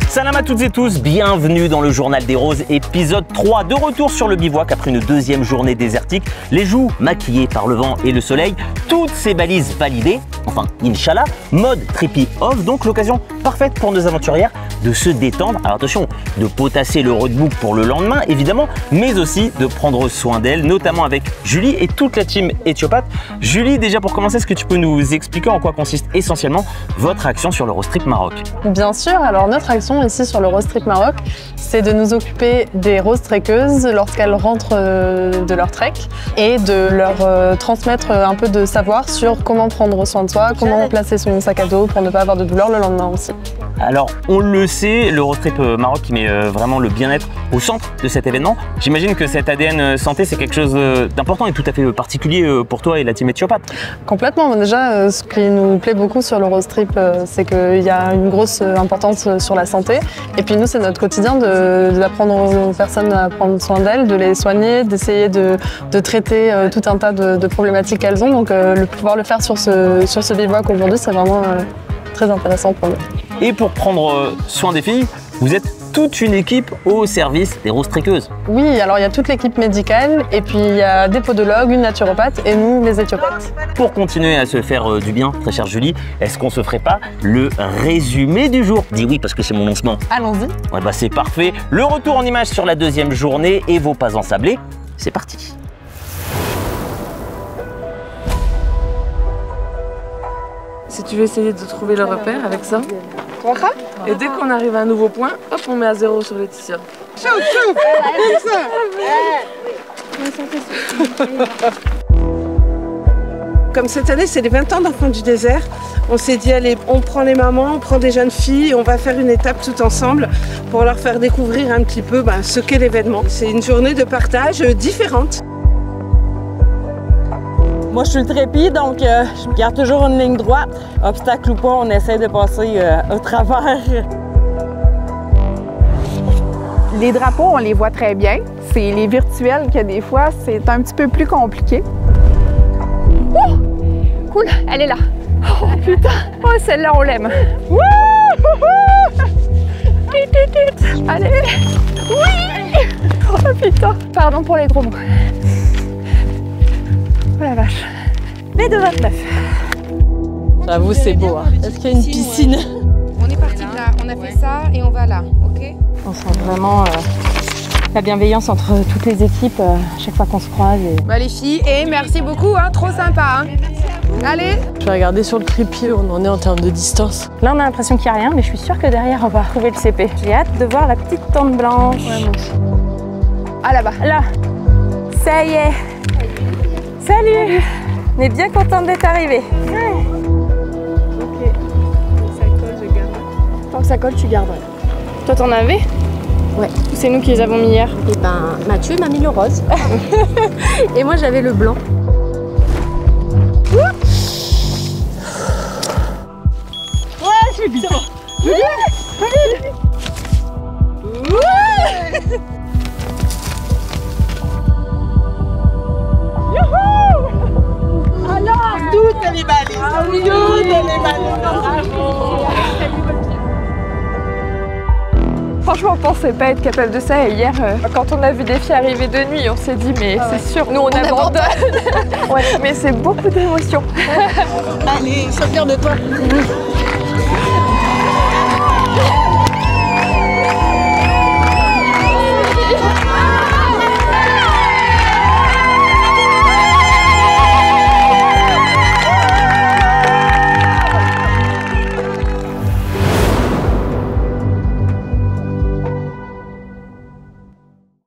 Salam à toutes et tous, bienvenue dans le Journal des Roses, épisode 3, de retour sur le bivouac après une deuxième journée désertique, les joues maquillées par le vent et le soleil, toutes ces balises validées, enfin Inch'Allah, mode trippy off, donc l'occasion parfaite pour nos aventurières de se détendre, alors attention, de potasser le roadbook pour le lendemain évidemment, mais aussi de prendre soin d'elles, notamment avec Julie et toute la team Éthiopathe. Julie, déjà pour commencer, est-ce que tu peux nous expliquer en quoi consiste essentiellement votre action sur l'Eurostrip Maroc? Bien sûr, alors notre action ici sur l'Eurostrip Maroc, c'est de nous occuper des roses trekkeuses lorsqu'elles rentrent de leur trek et de leur transmettre un peu de savoir sur comment prendre soin de soi, comment placer son sac à dos pour ne pas avoir de douleur le lendemain aussi. Alors on le sait, l'Eurostrip Maroc qui met vraiment le bien-être au centre de cet événement. J'imagine que cet ADN santé c'est quelque chose d'important et tout à fait particulier pour toi et la team Éthiopathe. Complètement, déjà ce qui nous plaît beaucoup sur l'Eurostrip c'est qu'il y a une grosse importance sur la santé et puis nous c'est notre quotidien d'apprendre aux personnes à prendre soin d'elles, de les soigner, d'essayer de traiter tout un tas de problématiques qu'elles ont, donc pouvoir le faire sur ce bivouac aujourd'hui c'est vraiment très intéressant pour nous. Et pour prendre soin des filles, vous êtes toute une équipe au service des roses trekkeuses. Oui, alors il y a toute l'équipe médicale et puis il y a des podologues, une naturopathe et nous les éthiopathes. Pour continuer à se faire du bien, très chère Julie, est-ce qu'on se ferait pas le résumé du jour? Dis oui parce que c'est mon lancement. Allons-y. Ouais bah c'est parfait. Le retour en image sur la deuxième journée et vos pas ensablés, c'est parti. Si tu veux essayer de trouver le repère avec ça, et dès qu'on arrive à un nouveau point, hop, on met à 0 sur les t-shirts. Comme cette année, c'est les 20 ans d'Enfants du désert. On s'est dit, allez, on prend les mamans, on prend des jeunes filles, on va faire une étape tout ensemble pour leur faire découvrir un petit peu ce qu'est l'événement. C'est une journée de partage différente. Moi, je suis le trépied, donc je garde toujours une ligne droite. Obstacle ou pas, on essaie de passer au travers. Les drapeaux, on les voit très bien. C'est les virtuels que des fois, c'est un petit peu plus compliqué. Oh! Cool, elle est là. Oh putain! Oh, celle-là, on l'aime. Allez! Oui! Oh putain! Pardon pour les gros mots. Oh la vache. Les 2,29. J'avoue, c'est beau. Hein. Est-ce qu'il y a une piscine? On est parti de là, on a fait ça et on va là, ok? On sent vraiment la bienveillance entre toutes les équipes chaque fois qu'on se croise. Et... Bah les filles, et merci beaucoup, hein, trop sympa. Hein. Allez! Je vais regarder sur le trépied où on en est en termes de distance. Là, on a l'impression qu'il n'y a rien, mais je suis sûre que derrière, on va retrouver le CP. J'ai hâte de voir la petite tente blanche. Ouais, moi aussi. Ah là-bas. Là. Ça y est. Salut! On est bien contente d'être arrivée. Ouais. Ok, ça colle, je garde. Tant que ça colle, tu gardes. Toi, t'en avais? Ouais. C'est nous qui les avons mis hier. Et ben, Mathieu m'a mis le rose. Et moi, j'avais le blanc. Ouais, j'ai bien. Toutes les balises, toutes les balises. Franchement, on pensait pas être capable de ça. Et hier, quand on a vu des filles arriver de nuit, on s'est dit, mais c'est sûr, nous on abandonne. Ouais, mais c'est beaucoup d'émotions. Allez, sois fière de toi.